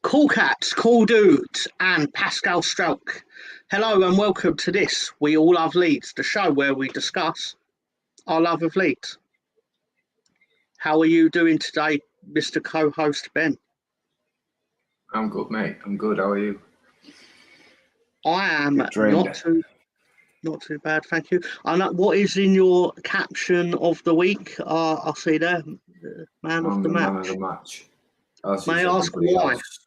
Cool Cats, Cool Dudes, and Pascal Strelk. Hello and welcome to this We All Love Leeds, the show where we discuss our love of Leeds. How are you doing today, Mr. Co-host Ben? I'm good, mate. I'm good. How are you? I am not too bad, thank you. I know what is in your caption of the week. I'll see there, man of the match. Man of the match. May I ask why? Else.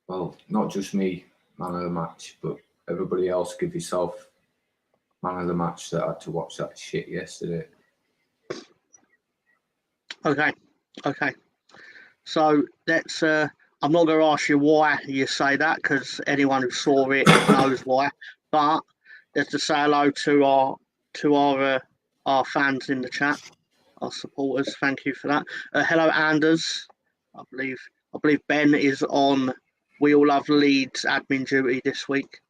Well, not just me, man of the match, but everybody else. Give yourself man of the match that had to watch that shit yesterday. Okay. So let's. I'm not going to ask you why you say that because anyone who saw it knows why. But let's just say hello to our fans in the chat, our supporters. Thank you for that. Hello, Anders. I believe Ben is on We All Love Leeds admin duty this week.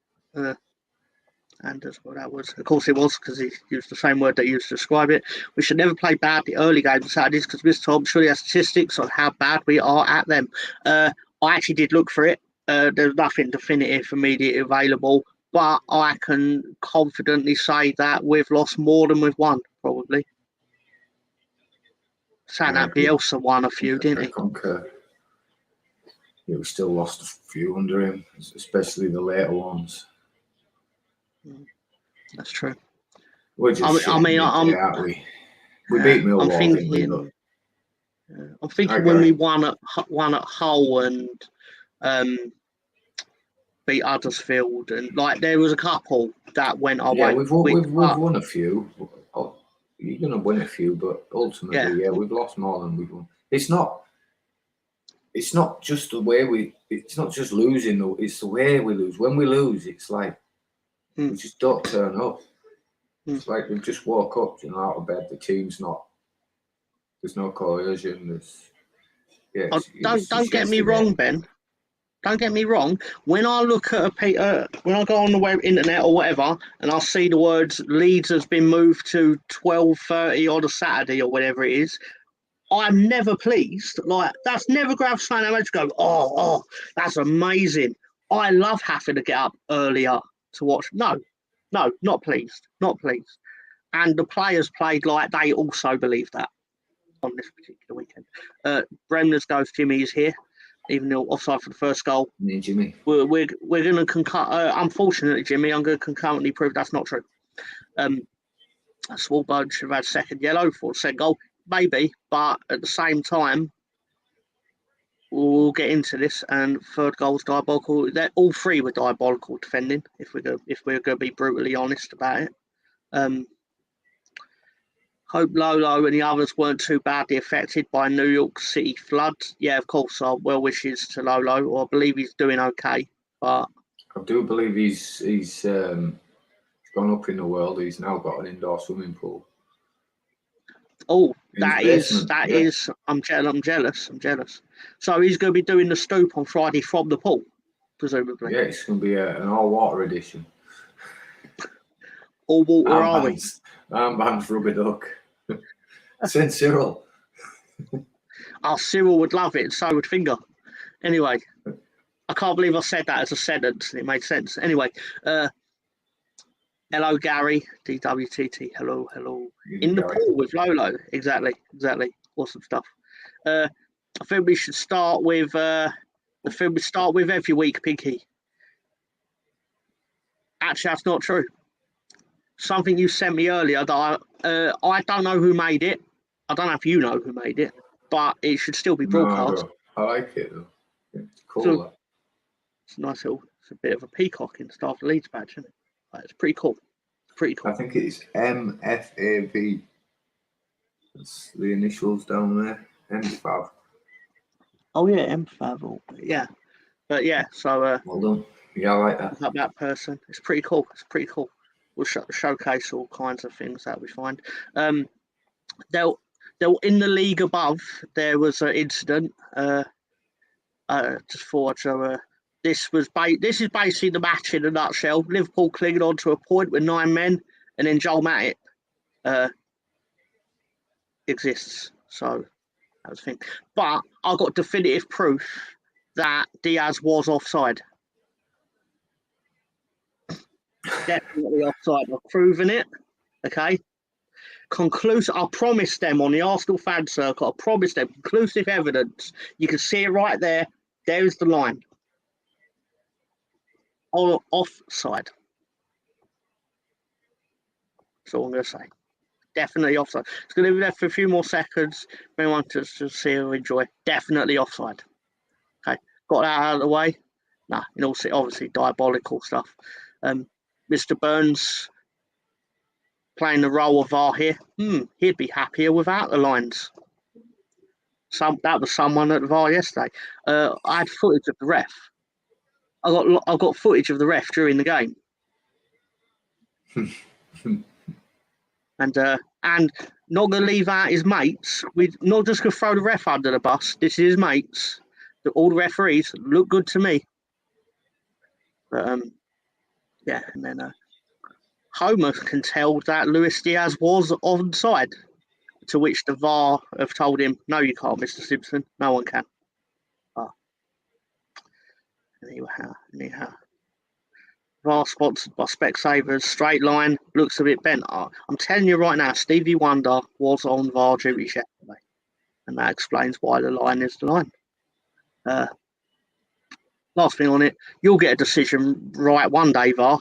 Anders, well, that was, of course, it was because he used the same word that he used to describe it. We should never play bad the early games on Saturdays because Mr. Tom surely has statistics on how bad we are at them. I actually did look for it. There's nothing definitive immediately available, but I can confidently say that we've lost more than we've won, probably. Saying that Bielsa won a few, didn't he? Concur. Yeah, we still lost a few under him, especially the later ones. That's true. We're just aren't we? We beat Millwall. I'm thinking when we won at Hull and beat Huddersfield, and like there was a couple that went our way. Yeah, we've won a few. You're gonna win a few, but ultimately, we've lost more than we've won. It's not just the way it's not just losing. It's the way we lose. When we lose, it's like we just don't turn up. It's like we just woke up, out of bed. The team's not. There's no coercion. Don't get me wrong, Ben. Don't get me wrong. When I look at when I go on the web internet or whatever, and I see the words Leeds has been moved to 12:30 on a Saturday or whatever it is, I'm never pleased. Like that's never grabbed something I go, oh, that's amazing. I love having to get up earlier to watch. No, not pleased. And the players played like they also believe that on this particular weekend. Bremner's ghost Jimmy is here, even though offside for the first goal. Me and Jimmy. We're going to unfortunately, Jimmy, I'm going to concurrently prove that's not true. Smallbone should have had second yellow for the second goal, maybe, but at the same time, we'll get into this. And third goal was diabolical. All three were diabolical defending. If we're going to be brutally honest about it. Hope Lolo and the others weren't too badly affected by New York City floods. Yeah, of course, our well wishes to Lolo. Or I believe he's doing okay, but I do believe he's gone up in the world. He's now got an indoor swimming pool. Oh, that is. I'm jealous. So he's going to be doing the stoop on Friday from the pool, presumably. Yeah, it's going to be an all-water edition. All water, are we? Armbands, rubber duck. Send Cyril. Cyril would love it, and so would Finger. Anyway, I can't believe I said that as a sentence. It made sense. Anyway, hello, Gary. DWTT. Hello. In the pool with Lolo. Exactly. Awesome stuff. I think we should start with the film we start with every week, Pinky. Actually, that's not true. Something you sent me earlier that I don't know who made it. I don't know if you know who made it, but it should still be broadcast. No, I like it though. It's cool. It's a nice little. It's a bit of a peacock in the Staff Leeds badge, isn't it? It's pretty cool. I think it's MFAV. That's the initials down there. MFAV. Oh yeah, MFAV. Yeah, but yeah. So well done. Yeah, I like that. That person. It's pretty cool. We'll showcase all kinds of things that we find. They'll in the league above. There was an incident. Just thought so. This is basically the match in a nutshell. Liverpool clinging on to a point with 9 men, and then Joel Matip exists. So that was the thing. But I got definitive proof that Diaz was offside. Definitely offside. I've proven it. Okay. Conclusive. I promised them on the Arsenal fan circle. I promised them conclusive evidence. You can see it right there. There's the line. Offside. That's all I'm going to say. Definitely offside. It's going to be there for a few more seconds. If anyone to see or enjoy, definitely offside. Okay, got that out of the way. Nah, in all obviously diabolical stuff. Mr. Burns playing the role of VAR here. He'd be happier without the lines. That was someone at the VAR yesterday. I had footage of the ref. I got footage of the ref during the game. And not going to leave out his mates. We're not just going to throw the ref under the bus. This is his mates. All the referees look good to me. But, yeah, and then Homer can tell that Luis Diaz was onside, to which the VAR have told him, no, you can't, Mr. Simpson. No one can. Anyhow. VAR sponsored by Specsavers, straight line, looks a bit bent. I'm telling you right now, Stevie Wonder was on VAR duty yesterday. And that explains why the line is the line. Last thing on it, you'll get a decision right one day, VAR.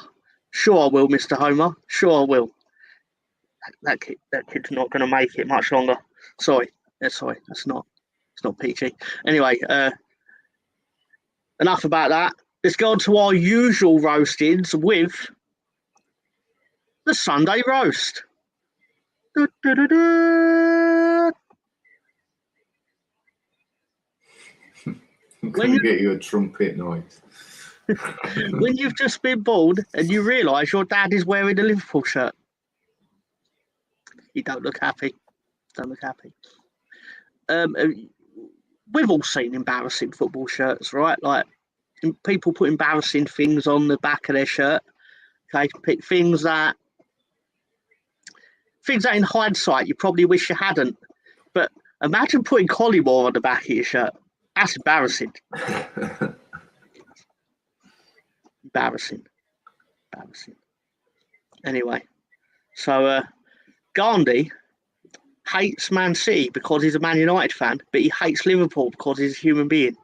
Sure I will, Mr. Homer. Sure I will. That kid's not going to make it much longer. Sorry. It's not PG. Anyway, enough about that. Let's go on to our usual roastings with the Sunday roast. When you get you a trumpet noise. When you've just been born and you realise your dad is wearing a Liverpool shirt, you don't look happy. We've all seen embarrassing football shirts, right? Like people put embarrassing things on the back of their shirt. Okay, things that in hindsight you probably wish you hadn't. But imagine putting Collymore on the back of your shirt. That's embarrassing. Embarrassing. Anyway, so Gandhi hates Man City because he's a Man United fan, but he hates Liverpool because he's a human being.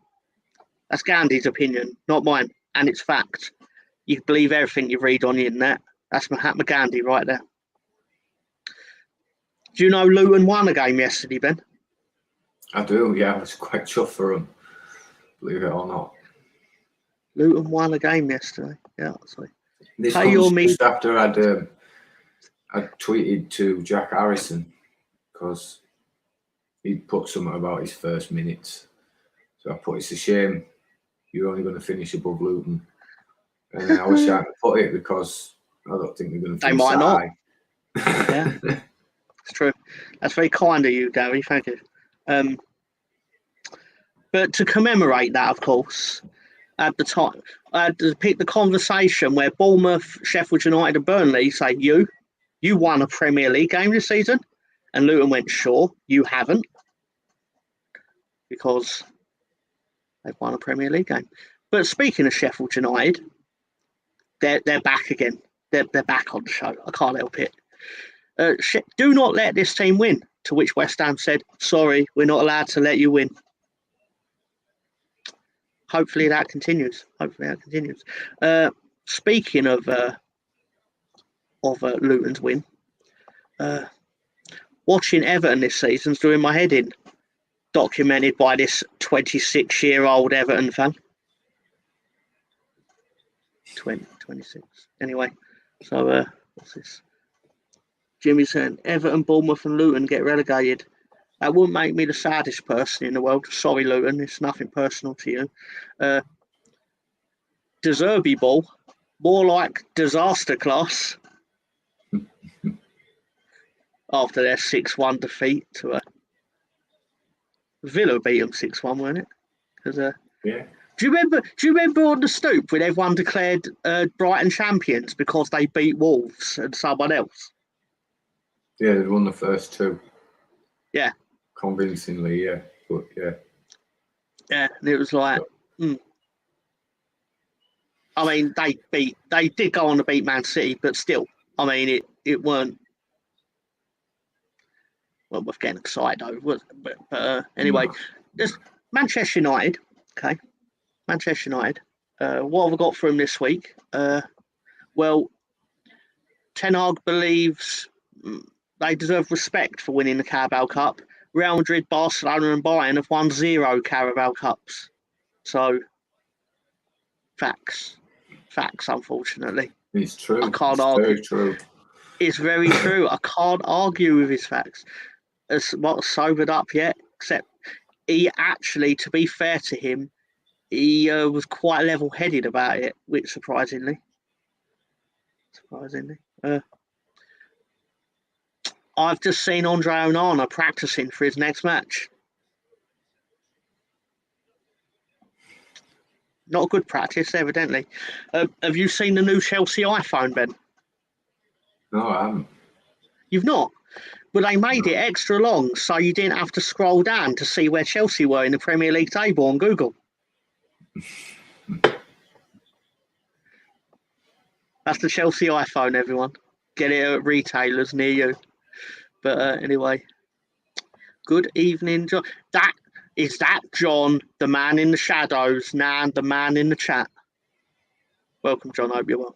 That's Gandhi's opinion, not mine, and it's fact. You can believe everything you read on the internet. That's Mahatma Gandhi right there. Do you know Luton won a game yesterday, Ben? I do, yeah. I was quite chuffed for them, believe it or not. Luton won a game yesterday. Yeah, sorry. This comes just after I tweeted to Jack Harrison because he'd put something about his first minutes. So I put, it's a shame you're only going to finish above Luton. And I was trying to put it because I don't think they're going to finish. They might not. Yeah, it's true. That's very kind of you, Gary. Thank you. But to commemorate that, of course, at the time, I had to pick the conversation where Bournemouth, Sheffield United and Burnley say, you won a Premier League game this season? And Luton went, sure, you haven't. Because they've won a Premier League game. But speaking of Sheffield United, they're back again. They're back on the show. I can't help it. Do not let this team win. To which West Ham said, sorry, we're not allowed to let you win. Hopefully that continues. Speaking of Luton's win, watching Everton this season's doing my head in. Documented by this 26-year-old Everton fan. 26. Anyway, so what's this? Jimmy saying Everton, Bournemouth and Luton get relegated. That wouldn't make me the saddest person in the world. Sorry, Luton, it's nothing personal to you. De Zerbi ball, more like disaster class. After their 6-1 defeat to Villa beat them 6-1, weren't it? Yeah. Do you remember on the stoop when everyone declared Brighton champions because they beat Wolves and someone else? Yeah, they won the first two. Yeah. Convincingly, yeah. But yeah. Yeah, and it was like I mean, they did go on to beat Man City, but still, I mean, it weren't. Well, we're getting excited over, was it? But anyway, there's Manchester United. Okay, Manchester United. What have we got for them this week? Well, Ten Hag believes they deserve respect for winning the Carabao Cup. Real Madrid, Barcelona, and Bayern have won 0 Carabao Cups. So, facts, unfortunately. It's true. I can't argue. Very true. It's very true. I can't argue with his facts. It's not sobered up yet, except he actually, to be fair to him, he was quite level-headed about it, which surprisingly. I've just seen Andre Onana practicing for his next match. Not a good practice, evidently. Have you seen the new Chelsea iPhone, Ben? No, I haven't. You've not? But they made it extra long so you didn't have to scroll down to see where Chelsea were in the Premier League table on Google. That's the Chelsea iPhone, everyone. Get it at retailers near you. But anyway, good evening, John. Is that John, the man in the shadows, now the man in the chat? Welcome, John. Hope you're well.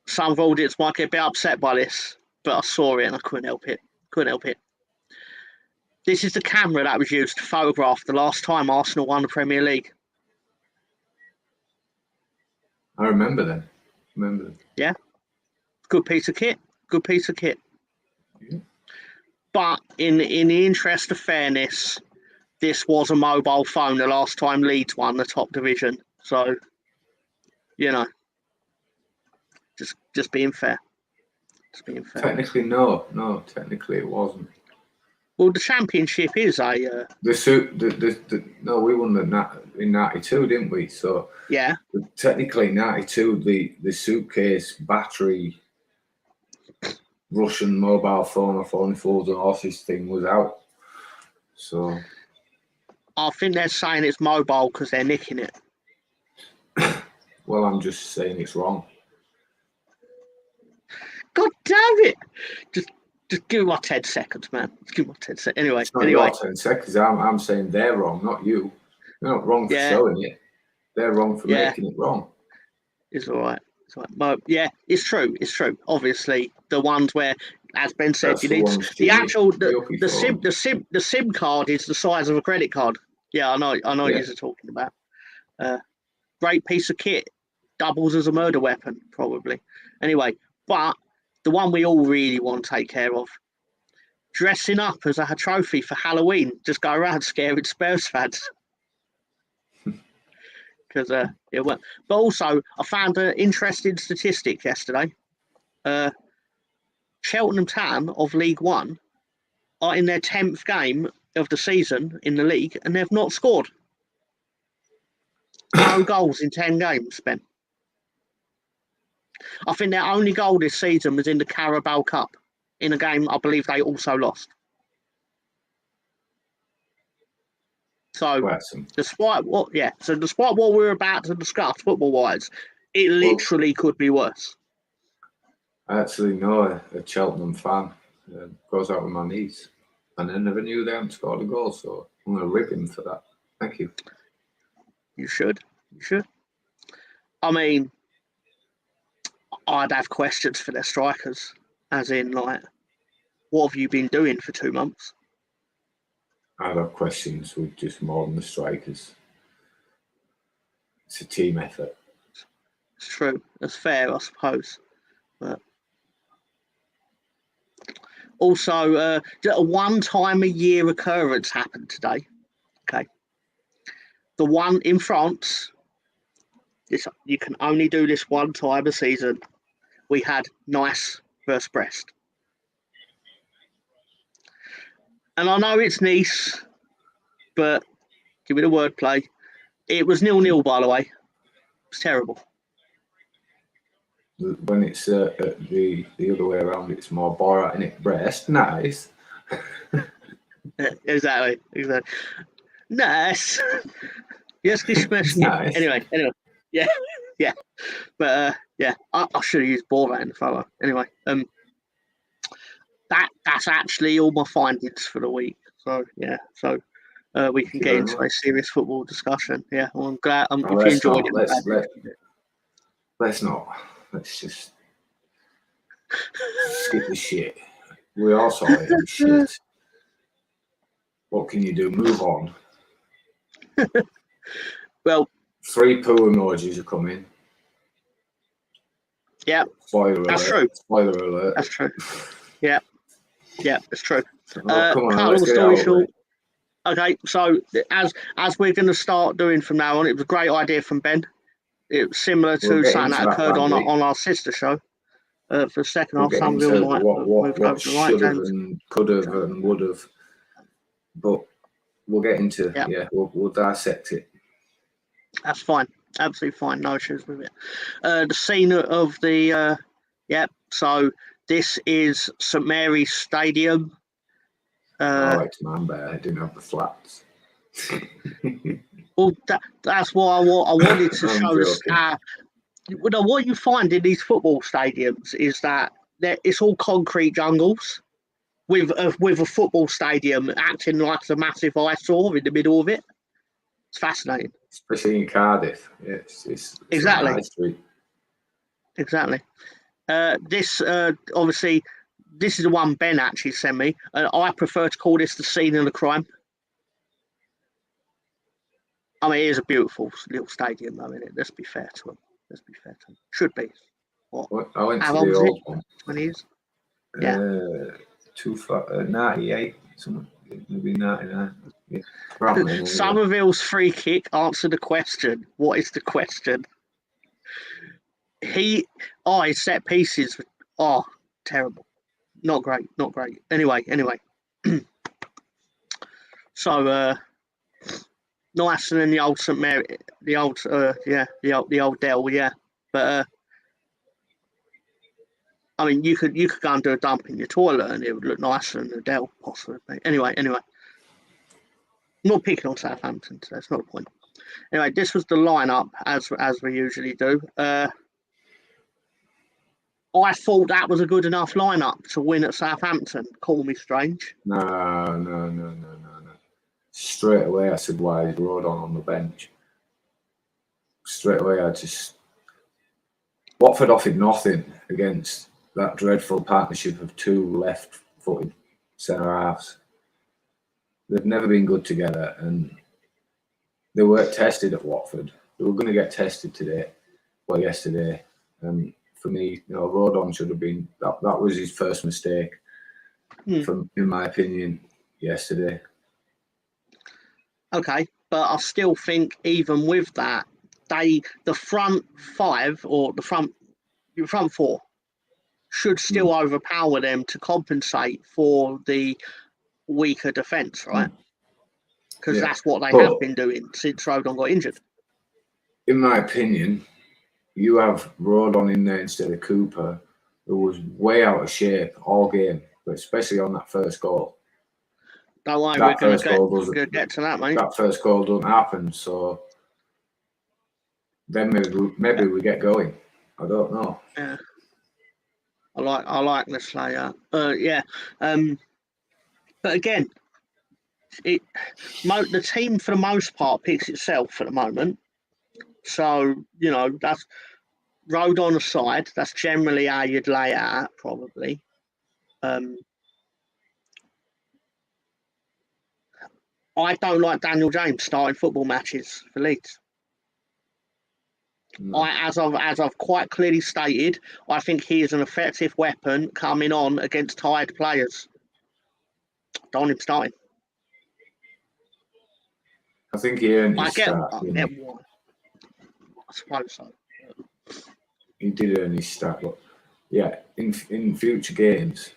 Some of audience might get a bit upset by this, but I saw it and I couldn't help it. This is the camera that was used to photograph the last time Arsenal won the Premier League. I remember them. Yeah. Good piece of kit. Yeah. But in the interest of fairness, this was a mobile phone the last time Leeds won the top division. So, just being fair. Technically, no. Technically, it wasn't. Well, the Championship is a... No, we won in 92, didn't we? So yeah. Technically, 92, the suitcase, battery, Russian mobile phone or phone fools and horses thing was out. So I think they're saying it's mobile because they're nicking it. Well, I'm just saying it's wrong. God damn it! Just give me my 10 seconds, man. Just give me my 10 seconds. Anyway. It's not your 10 seconds. I'm saying they're wrong, not you. You're not wrong for showing it. They're wrong for making it wrong. It's all right. Yeah, it's true. Obviously, the ones where, as Ben said, That's you need the SIM card is the size of a credit card. Yeah, I know what you're talking about. Great piece of kit, doubles as a murder weapon, probably. Anyway, but the one we all really want to take care of, dressing up as a trophy for Halloween, just go around scaring Spurs fans. Because it went. But also, I found an interesting statistic yesterday. Cheltenham Town of League One are in their 10th game of the season in the league, and they've not scored. No goals in 10 games, Ben. I think their only goal this season was in the Carabao Cup, in a game I believe they also lost. So, despite what we're about to discuss football-wise, it literally could be worse. I actually know a Cheltenham fan goes out on my knees, and I never knew they hadn't scored a goal, so I'm going to rip him for that. Thank you. You should. I mean, I'd have questions for their strikers, as in, like, what have you been doing for 2 months? I'd have questions with just more than the strikers. It's a team effort. It's true. That's fair, I suppose. But also, a one-time-a-year occurrence happened today. Okay. The one in France, you can only do this one time a season. We had Nice versus Brest. And I know it's Nice, but give me the wordplay. It was 0-0, by the way. It was terrible. When it's the other way around, it's more Borat, and it Brest. Nice. Exactly. Nice. Yes, Christmas. Nice. Anyway. Yeah. But I should have used Borvat in the photo. Anyway, that's actually all my findings for the week. So we can get into a serious football discussion. Yeah, well, I'm glad. If you enjoyed it, let's not. Let's just skip the shit. We all saw it in shit. What can you do? Move on. Well, 3 poo emojis are coming. Yeah, that's true. Spoiler alert. That's true. Yeah, it's true. Come on, cut long story short. Okay, so as we're going to start doing from now on, it was a great idea from Ben. It was similar to something that occurred on our sister show. For the second half, some of them might what should have and could have and would have, but we'll get into we'll dissect it. That's fine, absolutely fine, no issues with it. The scene of the so this is St Mary's Stadium. It's Manbear. I didn't have the flats. Well, that's why I wanted to show us. What you find in these football stadiums is that it's all concrete jungles with a football stadium acting like a massive eyesore in the middle of it. It's fascinating. Especially in Cardiff. It's exactly. High Street. Exactly. This obviously, this is the one Ben actually sent me. I prefer to call this the scene of the crime. I mean, it is a beautiful little stadium, though, isn't it? Let's be fair to them. Should be. What? I went to the old one. 20 years? Yeah. 98, something, maybe 99. Yeah. Somerville's free kick answered the question. What is the question? His set pieces. Terrible. Not great. Anyway. So, nicer than the old St Mary, the old Dell, yeah. But I mean, you could go and do a dump in your toilet, and it would look nicer than the Dell, possibly. Anyway. I'm not picking on Southampton, so that's not the point. Anyway, this was the lineup as we usually do. I thought that was a good enough lineup to win at Southampton. Call me strange. No. Straight away, I said, why is Rodon on the bench? Straight away, Watford offered nothing against that dreadful partnership of 2 left-footed centre-halves. They've never been good together, and they weren't tested at Watford. They were going to get tested yesterday. For me, Rodon should have been. That was his first mistake, in my opinion, yesterday. Okay, but I still think even with that, the front 5 or the front 4 should still overpower them to compensate for the weaker defence, right? Because that's what they have been doing since Rodon got injured. In my opinion, you have Rodon in there instead of Cooper, who was way out of shape all game, but especially on that first goal. Don't worry, we're going to get to that, mate. That first goal doesn't happen, so then maybe we get going. I don't know. Yeah, I like the Slayer. But again, the team for the most part picks itself at the moment. So that's Rodon aside. That's generally how you'd lay it out, probably. I don't like Daniel James starting football matches for Leeds. No. As I've quite clearly stated, I think he is an effective weapon coming on against tired players. Don't want him starting. I think he earned his start. I suppose so. He did earn his start, but in future games,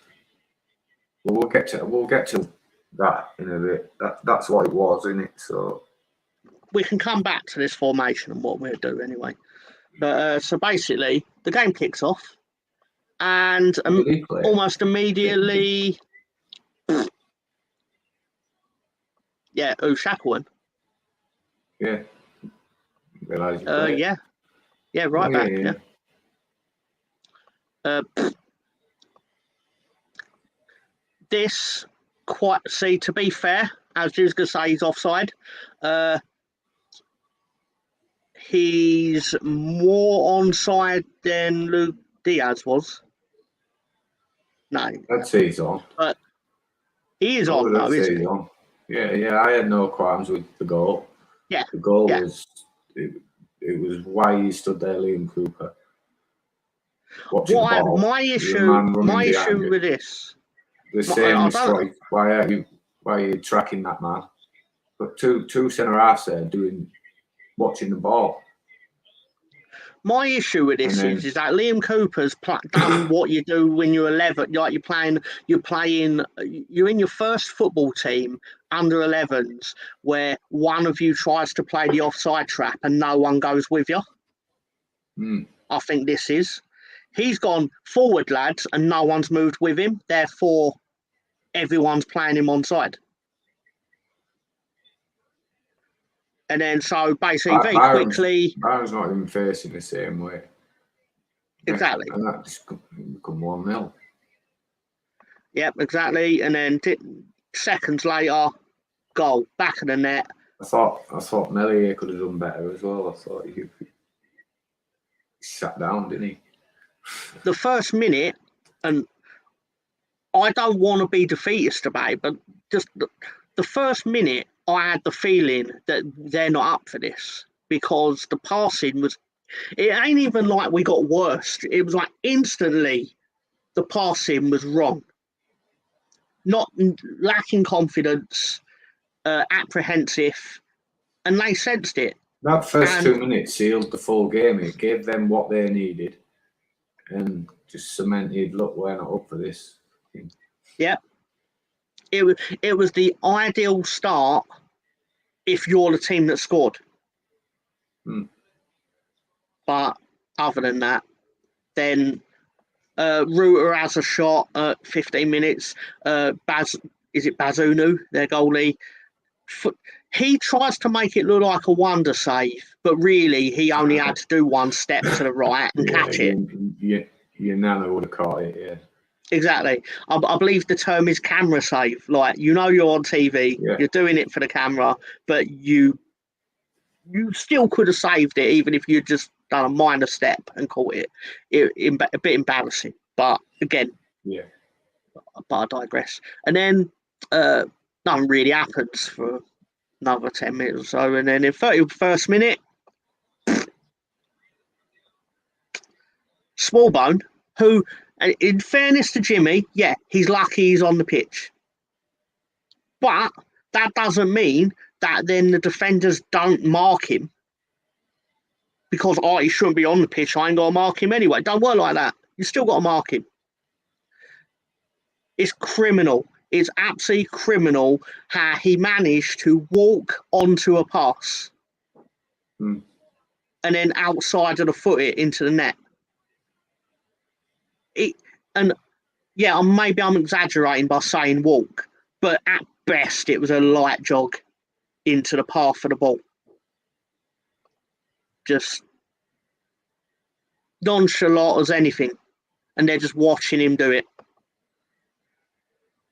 we'll get to that in a bit. That's what it was, isn't it? So we can come back to this formation and what we'll do anyway. But so basically, the game kicks off, and almost immediately, Yeah, Shackleton. Yeah. Realise you played. Yeah. Yeah, right back. Yeah. This to be fair, as you was gonna say, he's offside. He's more onside than Luke Diaz was. No, I'd say he's on. But he is on though, isn't he? On. Yeah. I had no qualms with the goal. Yeah. The goal was it was why he stood there, Liam Cooper. My issue with this. The same is why are you tracking that man? But two centre halves there watching the ball. My issue with this is that Liam Cooper's done what you do when you're 11. Like you're in your first football team under 11s where one of you tries to play the offside trap and no one goes with you. I think this is. He's gone forward, lads, and no one's moved with him. Therefore, everyone's playing him onside. And then, so basically, quickly. Byron's not even facing the same way. Exactly. And that just become 1-0. Yep, exactly. And then seconds later, goal, back of the net. I thought Mellier could have done better as well. I thought he sat down, didn't he? The first minute, and I don't want to be defeatist about it, but just the first minute, I had the feeling that they're not up for this because the passing was. It ain't even like we got worse. It was like instantly the passing was wrong. Not lacking confidence, apprehensive, and they sensed it. That first 2 minutes sealed the full game. It gave them what they needed and just cemented, look, we're not up for this. Yeah. It was the ideal start if you're the team that scored. But other than that, then Ruter has a shot at 15 minutes. Bazunu, their goalie? He tries to make it look like a wonder save, but really he only had to do one step to the right and catch it. Your nana would have caught it, yeah. Exactly. I believe the term is camera save. Like, you're on TV, you're doing it for the camera, but you still could have saved it even if you'd just done a minor step and caught it. A bit embarrassing. But again, but I digress. And then nothing really happens for another 10 minutes or so. And then in 31st minute, Smallbone, who, in fairness to Jimmy, he's lucky he's on the pitch. But that doesn't mean that then the defenders don't mark him because, he shouldn't be on the pitch. I ain't got to mark him anyway. Don't work like that. You still got to mark him. It's criminal. It's absolutely criminal how he managed to walk onto a pass and then outside of the foot it into the net. Maybe I'm exaggerating by saying walk, but at best it was a light jog into the path of the ball. Just nonchalant as anything, and they're just watching him do it.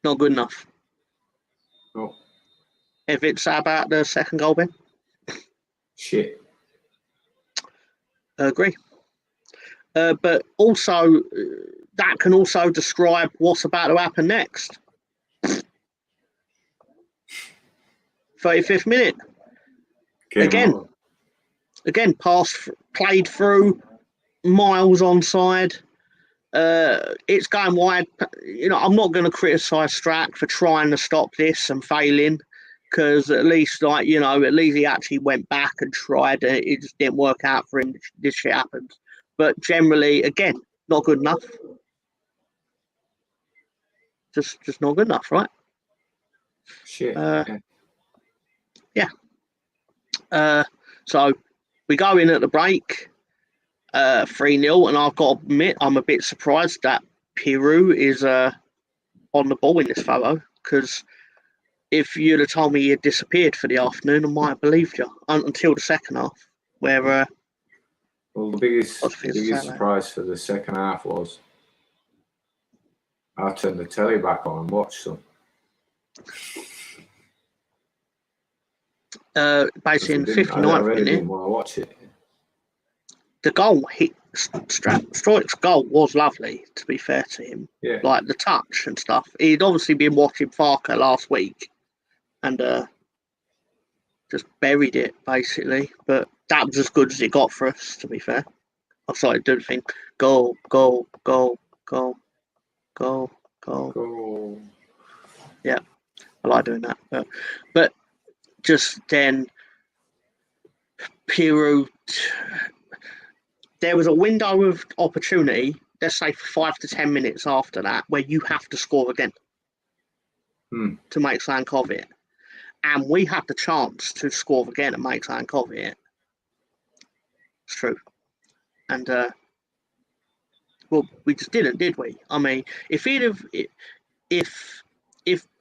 Not good enough. No. If it's about the second goal, Ben? Shit. I agree. But also, that can also describe what's about to happen next. 35th minute. Again, played through, miles onside. It's going wide. I'm not going to criticise Strack for trying to stop this and failing, because at least he actually went back and tried. It just didn't work out for him. This shit happened. But generally, again, not good enough. Just not good enough, right? Shit. So we go in at the break, 3-0, and I've got to admit I'm a bit surprised that Peru is on the ball in this photo, because if you'd have told me he had disappeared for the afternoon, I might have believed you until the second half, where well, the biggest surprise for the second half was I turned the telly back on and watched some. Basically in the 59th minute, didn't want to watch it. The goal, Stroik's goal was lovely, to be fair to him. Yeah. Like the touch and stuff. He'd obviously been watching Farker last week and just buried it, basically. But that was as good as it got for us, to be fair. I started doing things, goal, goal, goal, goal, goal, goal. Goal. Yeah, I like doing that. But just then, Piru, there was a window of opportunity, let's say for 5 to 10 minutes after that, where you have to score again to make something of it. And we had the chance to score again and make something of it. It's true. And, well, we just didn't, did we? I mean, if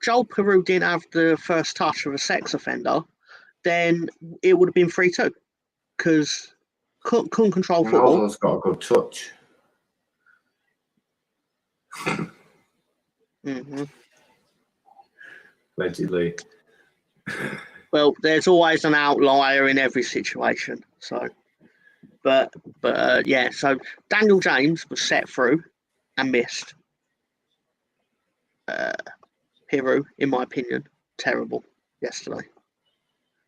Joel Peru didn't have the first touch of a sex offender, then it would have been 3-2 because couldn't control football. Ronaldo's got a good touch. Allegedly. Well, there's always an outlier in every situation. So, but yeah. So Daniel James was set through and missed. Hero, in my opinion, terrible yesterday.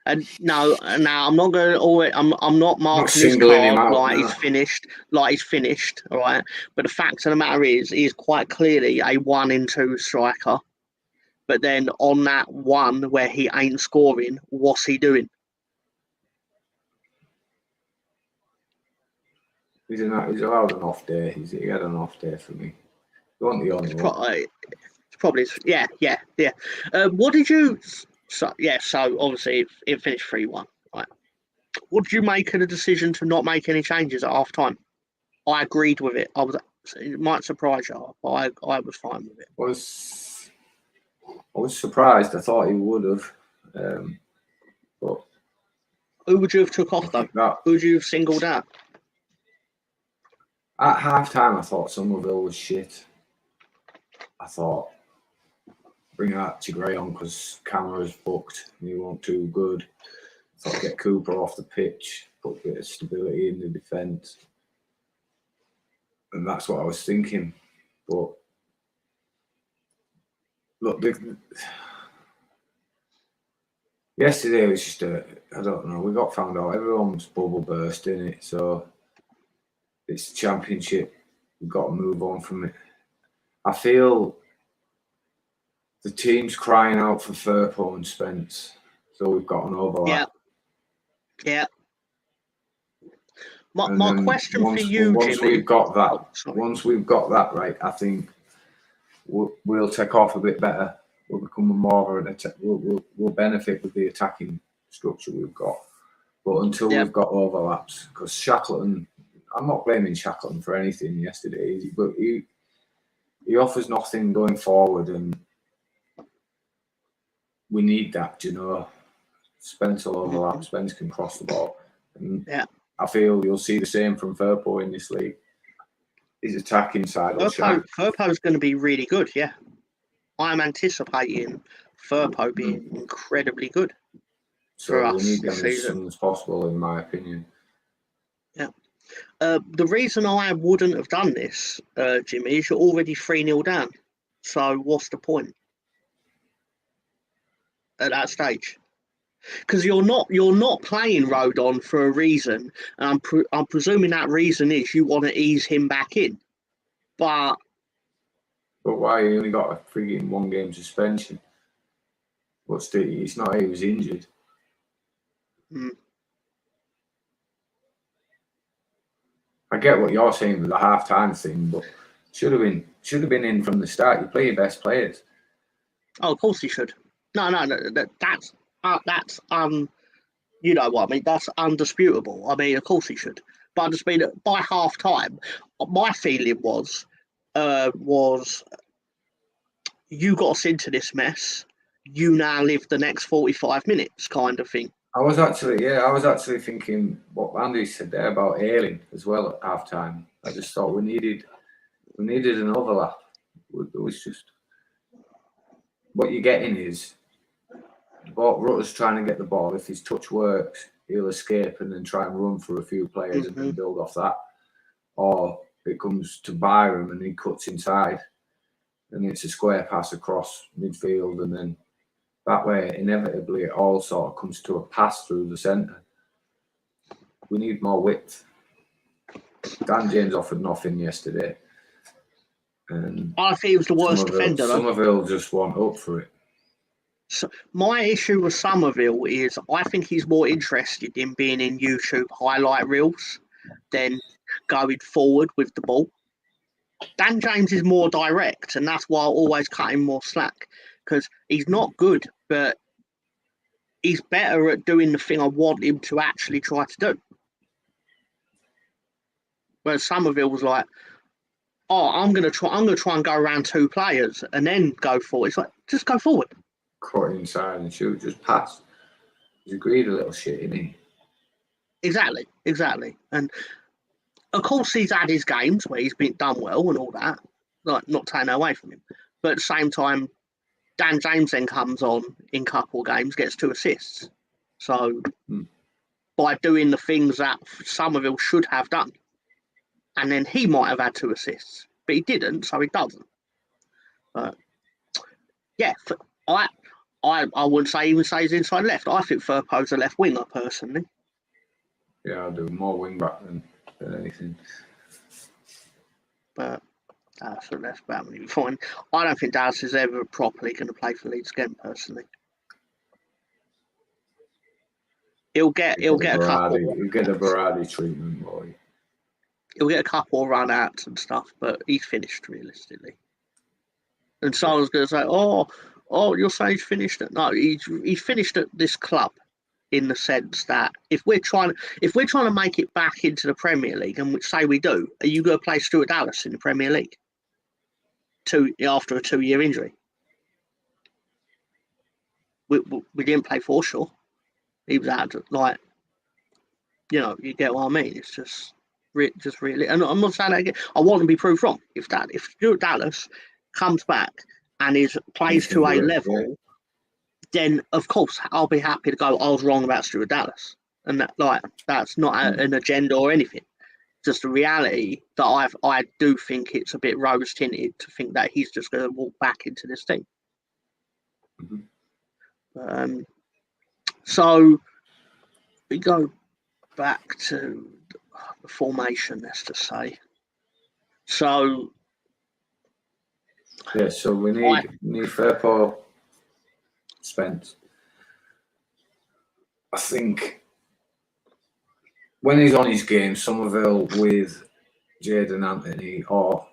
And now I'm not going to. I'm not marking his card like he's finished. Like he's finished, all right. But the fact of the matter is, he's quite clearly a 1-in-2 striker. But then on that one where he ain't scoring, what's he doing? He's allowed an off day. He had an off day for me. You want the on it's probably yeah. What did you? So obviously it finished 3-1. Right. What did you make of the decision to not make any changes at half time? I agreed with it. It might surprise you, but I was fine with it. I was surprised. I thought he would have. But who would you have took off though? Who would you have singled out? At half time, I thought Somerville was shit. I thought bring Archie Gray on because Camera's booked and he wasn't too good. I thought get Cooper off the pitch, put a bit of stability in the defence. And that's what I was thinking. But look, yesterday was just I don't know, we got found out. Everyone's bubble burst, in it? So it's the Championship. We've got to move on from it. I feel the team's crying out for Firpo and Spence. So we've got an overlap. Yeah. My question for you, Jimmy. Once we've got that right, I think we'll take off a bit better. We'll become more of an attack. We'll benefit with the attacking structure we've got. But until we've got overlaps, because Shackleton, I'm not blaming Shackleton for anything yesterday, but he offers nothing going forward, and we need that, Spence will overlap, Spence can cross the ball. And I feel you'll see the same from Firpo in this league. His attacking side will shine. Firpo's going to be really good, yeah. I'm anticipating Firpo being incredibly good for us. We need them as soon as possible, in my opinion. Yeah. The reason I wouldn't have done this, Jimmy, is you're already 3-0 down. So what's the point at that stage? Because you're not playing Rodon for a reason, and I'm presuming that reason is you want to ease him back in. But why he only got a freaking 1-game suspension? It's not he was injured. I get what you're saying with the half-time thing, but should have been in from the start. You play your best players. Oh, of course he should. No. That's you know what I mean. That's undisputable. I mean, of course he should. But I just mean that by half time, my feeling was you got us into this mess. you now live the next 45 minutes kind of thing. I was actually thinking what Andy said there about Ayling as well at half time. I just thought we needed an overlap. It was just what you're getting is Rutter's trying to get the ball. If his touch works, he'll escape and then try and run for a few players and then build off that. Or it comes to Byram and he cuts inside and it's a square pass across midfield, and then that way inevitably it all sort of comes to a pass through the centre. We need more width. Dan James offered nothing yesterday. And I think he was the worst defender. Somerville just went up for it. So my issue with Somerville is I think he's more interested in being in YouTube highlight reels than going forward with the ball. Dan James is more direct, and that's why I always cut him more slack, because he's not good, but he's better at doing the thing I want him to actually try to do. Whereas Somerville was like, "Oh, I'm gonna try and go around two players and then go forward." It's like, just go forward. Cut inside and shoot, just pass. He's a greedy little shit, isn't he? Exactly. And of course, he's had his games where he's been done well and all that, like not taken away from him. But at the same time, Dan James then comes on in a couple of games, gets 2 assists. So by doing the things that Somerville should have done, and then he might have had 2 assists, but he didn't, so he doesn't. But yeah, I wouldn't say even say he's inside left. I think Firpo's a left winger personally. Yeah, I'll do more wing back than anything. But that's a left back when he'll be fine. I don't think Dallas is ever properly going to play for Leeds again personally. He'll get a couple. He'll get the Berardi treatment, boy. He'll get a couple of run outs and stuff, but he's finished realistically. And someone's going to say, "Oh, you're saying he's finished it?" No, he's finished at this club, in the sense that if we're trying to make it back into the Premier League, and which say we do, are you going to play Stuart Dallas in the Premier League after a 2-year injury? We didn't play Forshaw. He was out, like, you get what I mean. It's just really, and I'm not saying that again. I want to be proved wrong. If Stuart Dallas comes back and plays to a level, then of course I'll be happy to go, I was wrong about Stuart Dallas, and that's not an agenda or anything. Just a reality that I do think it's a bit rose tinted to think that he's just going to walk back into this team. So we go back to the formation, let's just say. So yeah, so we need Firpo, Spence. I think when he's on his game, Somerville with Jaden Anthony or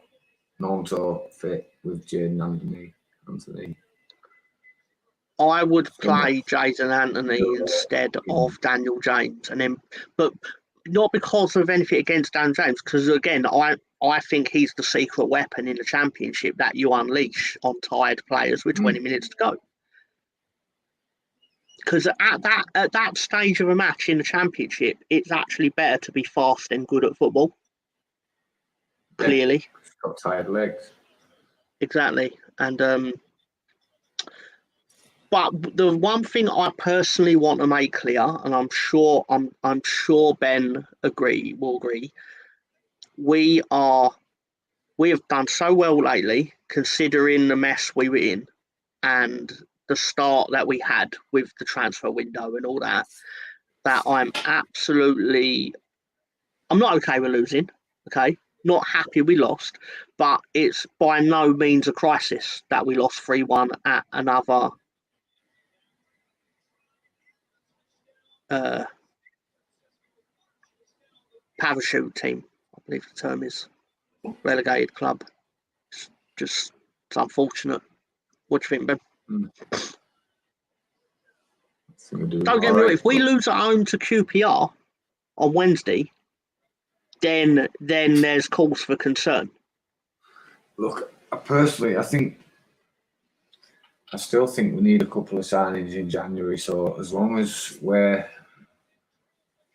Nonto fit with Jaden Anthony. I would play Jaden Anthony instead of Daniel James, but not because of anything against Dan James, because again, I think he's the secret weapon in the Championship that you unleash on tired players with 20 minutes to go. Because at that stage of a match in the Championship, it's actually better to be fast and good at football. Clearly. He's got tired legs. Exactly. And but the one thing I personally want to make clear, and I'm sure Ben will agree, we have done so well lately, considering the mess we were in and the start that we had with the transfer window and all that, that I'm not okay with losing, okay? Not happy we lost, but it's by no means a crisis that we lost 3-1 at another parachute team, I believe the term is, relegated club. It's unfortunate. What do you think, Ben? Don't get me wrong, if we lose at home to QPR on Wednesday, then there's cause for concern. Look, personally, I think I still think we need a couple of signings in January. So as long as we're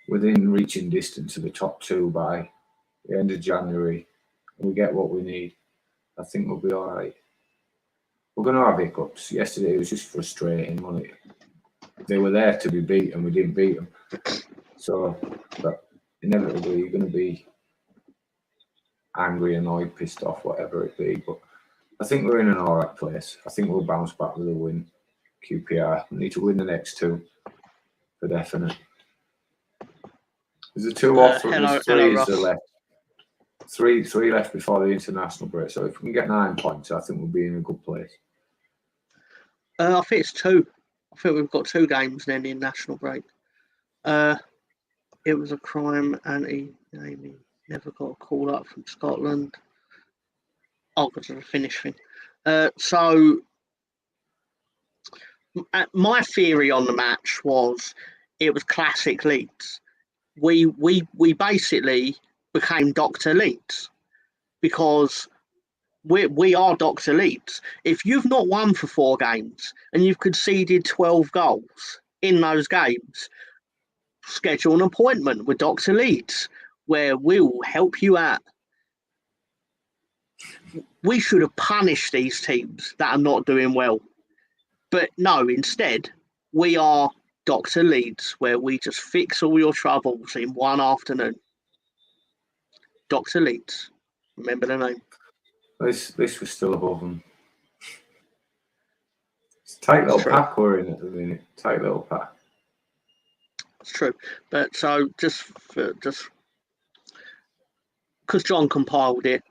within reaching distance of the top two by the end of January, and we get what we need, I think we'll be all right. We're going to have hiccups. Yesterday it was just frustrating, wasn't it? They were there to be beat and we didn't beat them. So, but inevitably you're going to be angry, annoyed, pissed off, whatever it be. But I think we're in an all right place. I think we'll bounce back with a win. QPR. We need to win the next two for definite. There's a two off. There's three left. Three left before the international break. So if we can get 9 points, I think we'll be in a good place. I think it's 2. I think we've got 2 games then in national break. It was a crime, and he never got a call up from Scotland. Oh, because of the Finnish thing. So my theory on the match was it was classic Leeds. We basically became Dr. Leeds because we are Dr. Leeds. If you've not won for 4 games and you've conceded 12 goals in those games, schedule an appointment with Dr. Leeds where we will help you out. We should have punished these teams that are not doing well. But no, instead, we are Dr. Leeds, where we just fix all your troubles in one afternoon. Dr. Leeds. Remember the name. This was still above them. It's a tight little pack we're in at the minute. Tight little pack. It's true. But so just because John compiled it,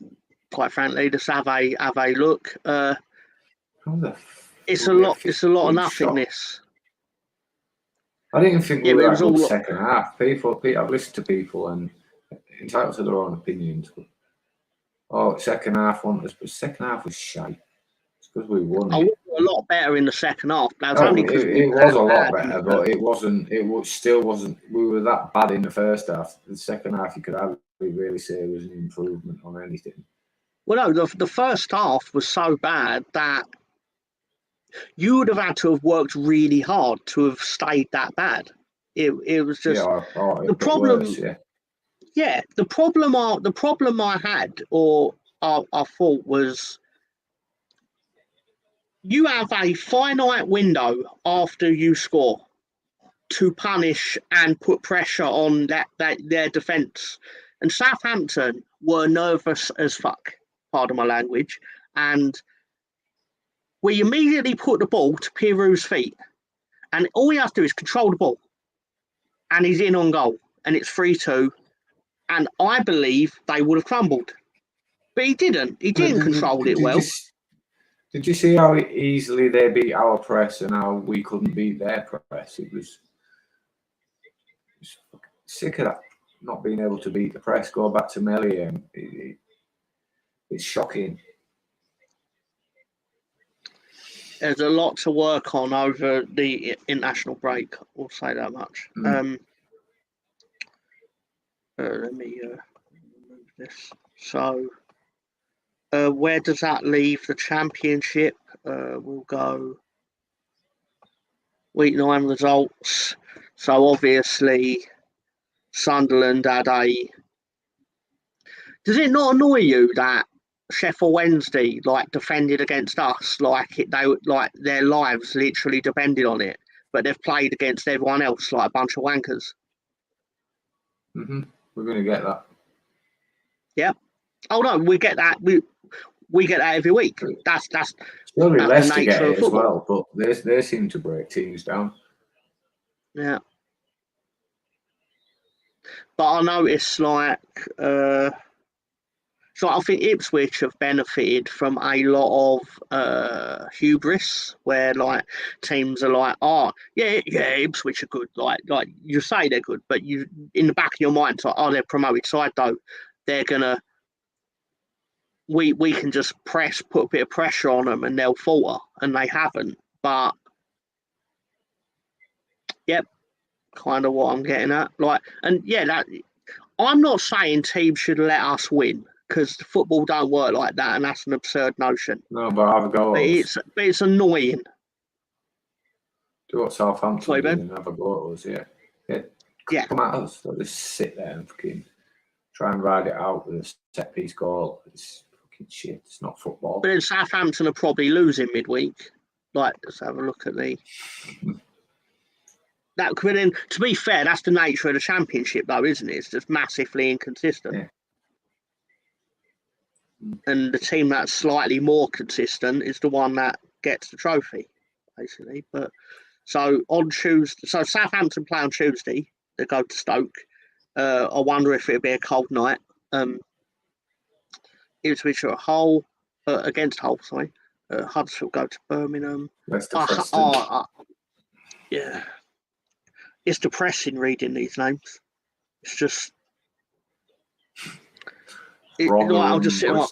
quite frankly, just have a look. It's a lot of nothingness. I didn't think we were that good second half. I've listened to people and entitled to their own opinions. But, second half second half was shite. It's because we won. I was a lot better in the second half. It was a lot better, but it wasn't. Still wasn't. We were that bad in the first half. The second half, you could hardly really say it was an improvement on anything. Well, no, the first half was so bad that you would have had to have worked really hard to have stayed that bad. It was just the problem. Worse, yeah, the problem I had, or I thought, was you have a finite window after you score to punish and put pressure on their defence. And Southampton were nervous as fuck, pardon my language, and we immediately put the ball to Pirou's feet. And all he has to do is control the ball. And he's in on goal. And it's 3-2. And I believe they would have crumbled. But he didn't. He didn't control it well. Did you see how easily they beat our press and how we couldn't beat their press? It was sick of that, not being able to beat the press. Go back to Melia. It's shocking. There's a lot to work on over the international break. We'll say that much. Let me remove this. So, where does that leave the Championship? We'll go week 9 results. So obviously, Sunderland had a. Does it not annoy you that Sheffield Wednesday defended against us their lives literally depended on it, but they've played against everyone else like a bunch of wankers? We're going to get that. Yeah. Oh no, we get that. We get that every week. That's surely Leicester get it as well, but they seem to break teams down. Yeah. But I noticed so I think Ipswich have benefited from a lot of hubris, where teams are yeah, Ipswich are good. Like you say they're good, but you in the back of your mind, it's they're promoted side though. They're gonna. We can just put a bit of pressure on them, and they'll falter, and they haven't. But yep, kind of what I'm getting at. I'm not saying teams should let us win, because football don't work like that, and that's an absurd notion. No, but I've got. But it's annoying Do what Southampton Sorry, did Ben. and have a go at us, Yeah. Come at us. Don't just sit there and fucking try and ride it out with a set piece goal. It's fucking shit. It's not football. But then Southampton are probably losing midweek. Like, let's have a look at the. That could then, to be fair, that's the nature of the Championship, though, isn't it? It's just massively inconsistent. Yeah. And the team that's slightly more consistent is the one that gets the trophy, basically. But so on Tuesday, so Southampton play on Tuesday. They go to Stoke. I wonder if it'll be a cold night. Ipswich are Hull against Hull. Sorry, Huddersfield go to Birmingham. Yeah, it's depressing reading these names. It's just. I'll just sit like,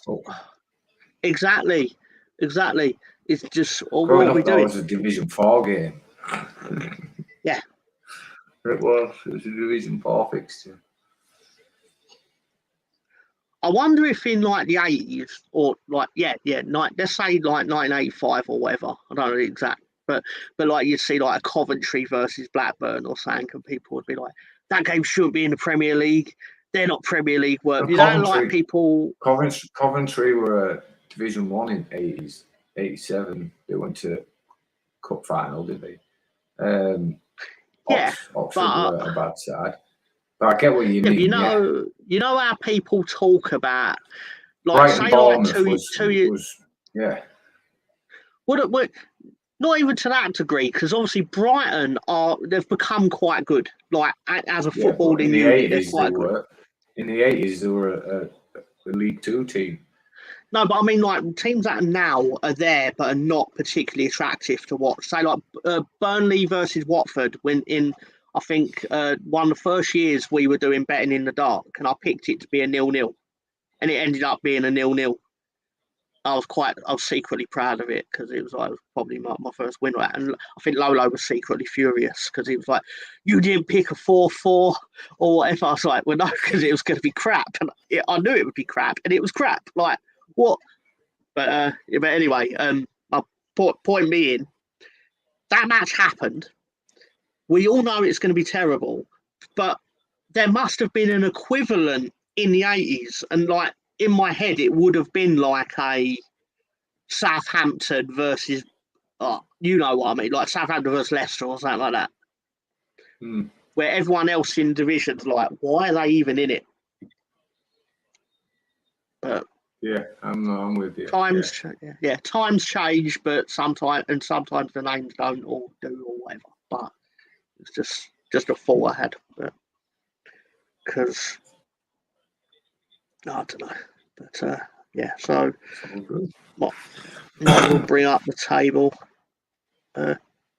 exactly. It's just what are we doing? It was a Division 4 game. Yeah, it was a Division 4 fixture. I wonder if in like the 80s or like let's say like 1985 or whatever. I don't know the exact, but like you'd see like a Coventry versus Blackburn or something, and people would be like, that game shouldn't be in the Premier League. They're not Premier League work. You know, like people. Coventry were a Division 1 in 80s, 87. They went to cup final, did they? Oxford were a bad side. But I get what you mean. You know how people talk about, like, say, like 2 years. Yeah. What? Not even to that degree, because obviously Brighton they've become quite good. Like as a footballing unit, they're quite good. In the 80s, they were a League Two team. No, but I mean, like teams that now are there but are not particularly attractive to watch. Say like Burnley versus Watford, when in I think one of the first years we were doing betting in the dark, and I picked it to be a 0-0, and it ended up being a 0-0. I was secretly proud of it because it was like probably my first win, and I think Lolo was secretly furious because he was like, "You didn't pick a 4-4 or whatever." I was like, "Well, no, because it was going to be crap," and I knew it would be crap, and it was crap. Like what? But anyway, my point being, that match happened. We all know it's going to be terrible, but there must have been an equivalent in the 80s, and like in my head, it would have been like a Southampton versus, you know what I mean, like Southampton versus Leicester or something like that, where everyone else in the division's like, why are they even in it? But yeah, I'm with you. Times change, but sometimes the names don't or do or whatever. But it's just a thought I had, but because I don't know. But so might as well bring up the table. Did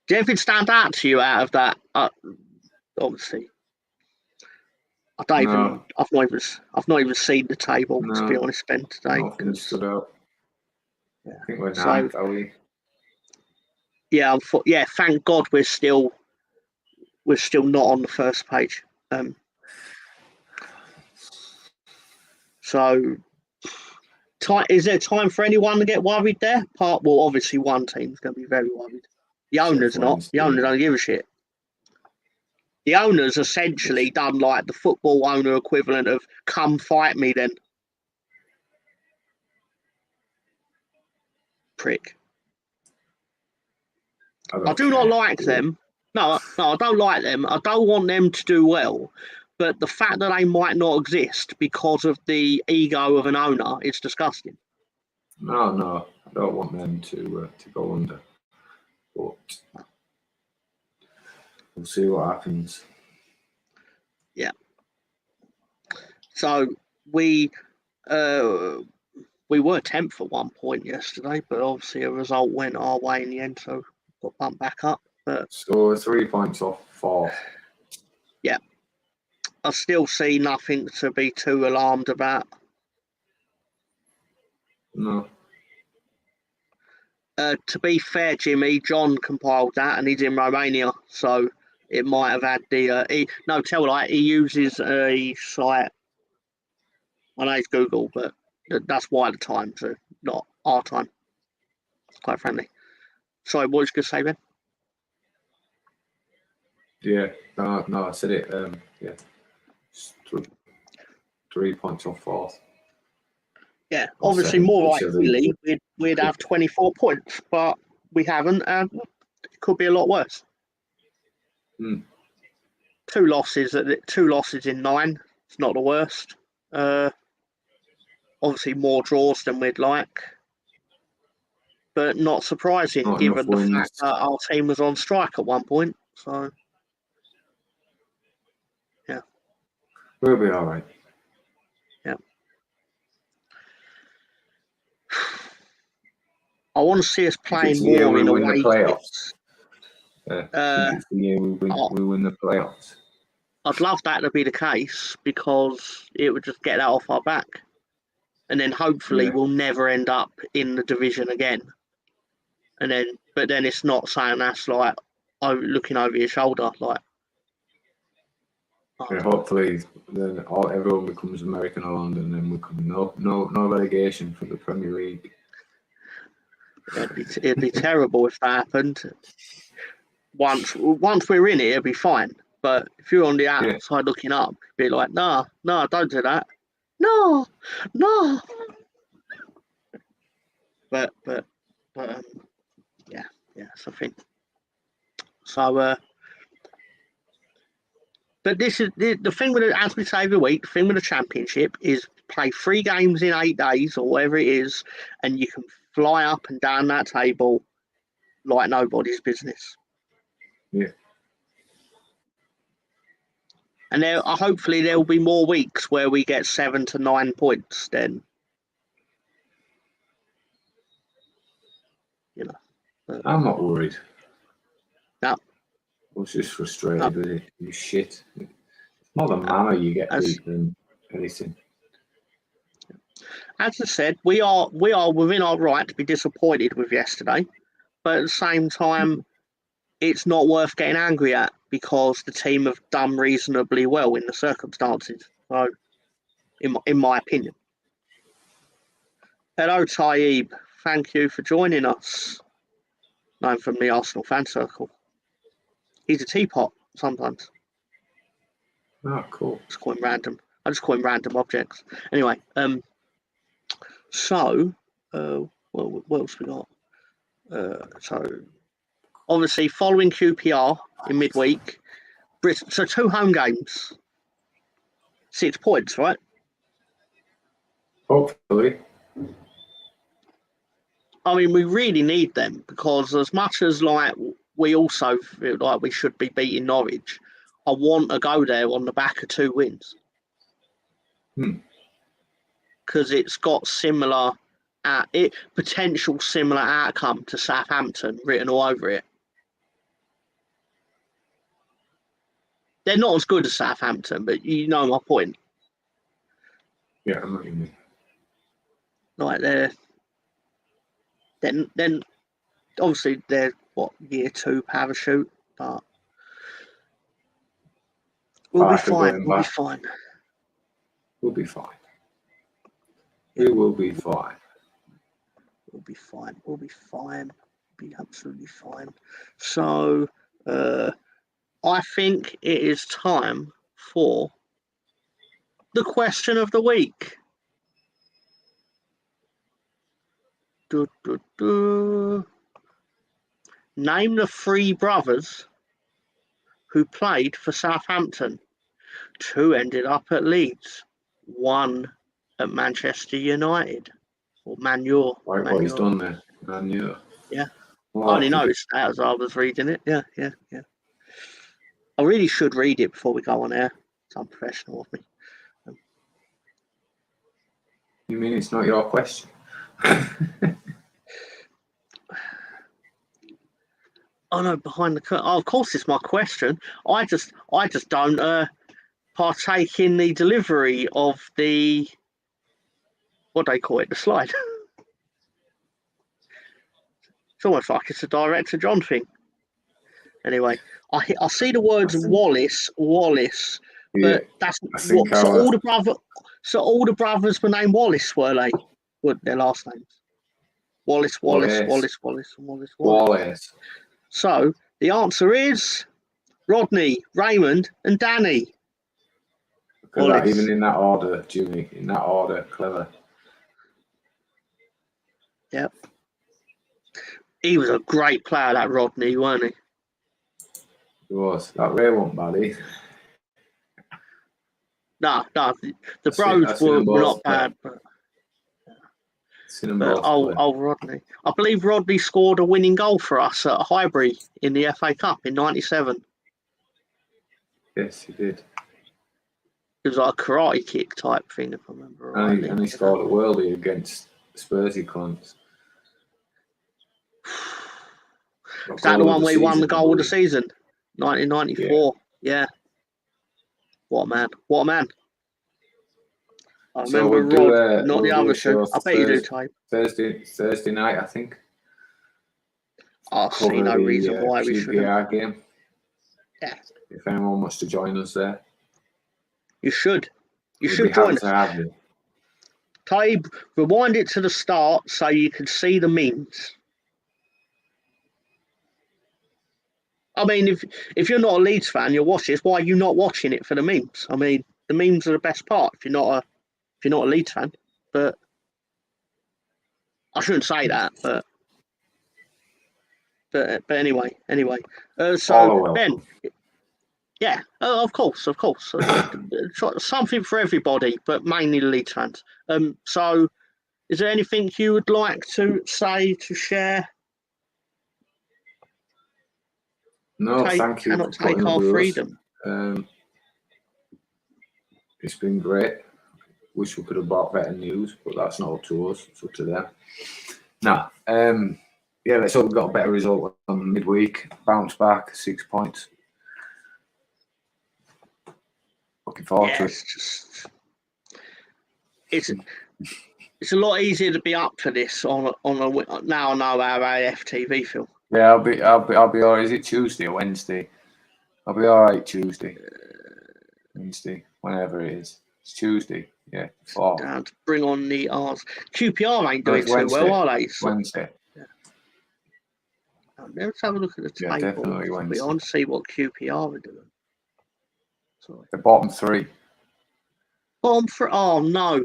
anything stand out to you out of that? Obviously, I've not even seen the table to be honest, Ben, today. Nothing stood out. Yeah. I think we're ninth, are we? Yeah, thank God we're still not on the first page. So, is there time for anyone to get worried there? Obviously one team's going to be very worried. The owner's not. The owner don't give a shit. The owner's essentially done like the football owner equivalent of "come fight me then." Prick. I do not like them. No, I don't like them. I don't want them to do well. But the fact that they might not exist because of the ego of an owner is disgusting. No, I don't want them to go under. But we'll see what happens. Yeah. So we were 10th at one point yesterday, but obviously a result went our way in the end, so got bumped back up. But so we're 3 points off 4. Yeah. I still see nothing to be too alarmed about. No. To be fair, Jimmy, John compiled that, and he's in Romania, so it might have had the. He uses a site. I know it's Google, but that's why the times are not our time. It's quite friendly. Sorry, what was you going to say, Ben? Yeah, no, I said it. Yeah, 3 points off fourth. Yeah, obviously more ideally we'd have 24 points, but we haven't, and it could be a lot worse. Two losses in 9. It's not the worst. Obviously more draws than we'd like, but not surprising given the fact that our team was on strike at one point. So, yeah, we'll be all right. Yeah. I want to see us playing more in away playoffs. We win the playoffs. I'd love that to be the case because it would just get that off our back. And then hopefully we'll never end up in the division again. But then it's not saying that's like looking over your shoulder. Like, hopefully then everyone becomes American Holland and then we come no relegation for the Premier League. It'd be terrible if that happened. Once we're in it, it'll be fine. But if you're on the outside looking up, it'd be like, no, don't do that. No. But yeah, something. So, but this is the thing with it, as we say every week. The thing with the Championship is play 3 games in 8 days or whatever it is, and you can fly up and down that table like nobody's business. Yeah. And hopefully there will be more weeks where we get 7 to 9 points. Then, I'm not worried. No. I was just frustrated with it. You shit. It's more the manner you get beat than anything. As I said, we are within our right to be disappointed with yesterday, but at the same time, it's not worth getting angry at because the team have done reasonably well in the circumstances. So, in my opinion. Hello, Taib. Thank you for joining us. Known from the Arsenal fan circle. He's a teapot sometimes. Oh, cool. I just call him random objects. Anyway, so what else we got? So obviously following QPR in midweek, so 2 home games, 6 points, right? Hopefully. I mean, we really need them because as much as like we also feel like we should be beating Norwich, I want to go there on the back of 2 wins. Because it's got potential similar outcome to Southampton written all over it. They're not as good as Southampton, but you know my point. Yeah, I'm not even. Like then obviously they're year 2 parachute, but we'll be fine. We'll be fine. We'll be fine. We will be fine. We'll be fine. We'll be fine. We'll be absolutely fine. So I think it is time for the question of the week. Name the 3 brothers who played for Southampton. 2 ended up at Leeds. 1 at Manchester United. Or Manure. Like what he's done there. Manure. Yeah. I only noticed that as I was reading it. Yeah. I really should read it before we go on air. It's unprofessional of me. You mean it's not your question? Oh no, behind the curtain. Oh, of course, it's my question. I just don't partake in the delivery of the what they call it, the slide. It's almost like it's a Director John thing. Anyway, I see the words Wallace, but that's what. So all the brothers were named Wallace, were they? What their last names? Wallace. Wallace. So the answer is Rodney, Raymond, and Danny. Look at that, even in that order, Jimmy. In that order, clever. Yep. He was a great player, that Rodney, wasn't he? He was. That Ray wasn't bad, eh? No. The Bros were not bad. But old Rodney. I believe Rodney scored a winning goal for us at Highbury in the FA Cup in '97. Yes, he did. It was like a karate kick type thing, if I remember right. And he scored a worldie against Spursy cunts. Is that the one where he won the goal of the season? 1994. Yeah. What a man. What a man. I remember Rod, not the other two. I bet you do, type. Thursday night, I think. I see no reason why we shouldn't. Game. Yeah. If anyone wants to join us there. You should. You should join us. Taib, rewind it to the start so you can see the memes. I mean, if you're not a Leeds fan, you're watching this. Why are you not watching it for the memes? I mean, the memes are the best part if you're not a Leeds fan. But I shouldn't say that. But anyway. So Ben, yeah, of course. Something for everybody, but mainly the Leeds fans. So, is there anything you would like to say, to share? No, thank you. Cannot take our freedom. It's been great. Wish we could have bought better news, but that's not up to us. It's up to them. No. Yeah, let's hope we got a better result on midweek. Bounce back, 6 points. Looking forward to it. It's a lot easier to be up for this on a now I know our AFTV film. Yeah, I'll be all right. Is it Tuesday or Wednesday? I'll be all right Tuesday, Wednesday, whenever it is. It's Tuesday. Yeah. Down to bring on the R's. QPR ain't doing too well, are they? Wednesday. Yeah. Let's have a look at the table. Definitely Wednesday. I want to see what QPR are doing. Sorry. The bottom three. Bottom three? Oh no.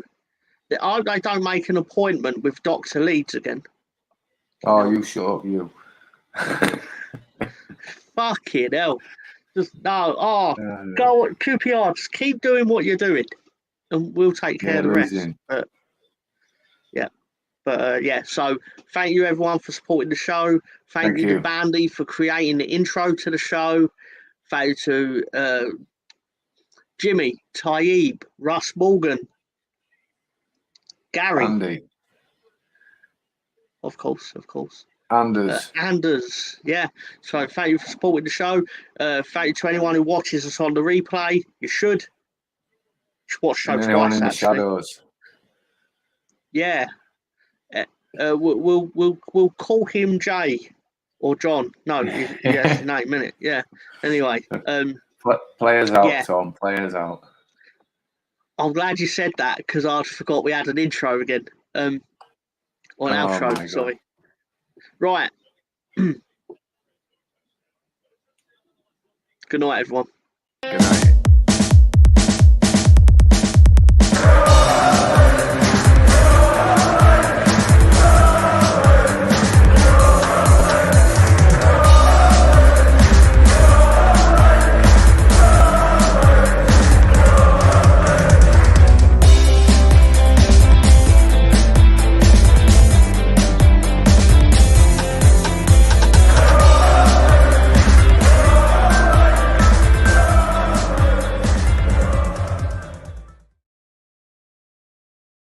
They don't make an appointment with Dr. Leeds again. Oh, you shut up, you. Fucking hell. Just no. Oh, go on, QPR. Just keep doing what you're doing, and we'll take care of the rest. But so thank you everyone for supporting the show. Thank you to Bandi for creating the intro to the show. Thank you to Jimmy, Taib, Russ Morgan, Gary. Andy. Of course. Anders. Yeah. So thank you for supporting the show. Thank you to anyone who watches us on the replay. You should watch the show twice, in the actually. Shadows. Yeah. We'll call him Jay or John. No, yes, no, minute. Yeah. Anyway. Players out, Tom. Players out. I'm glad you said that because I forgot we had an intro again. On outro, sorry. Right. Good night, everyone.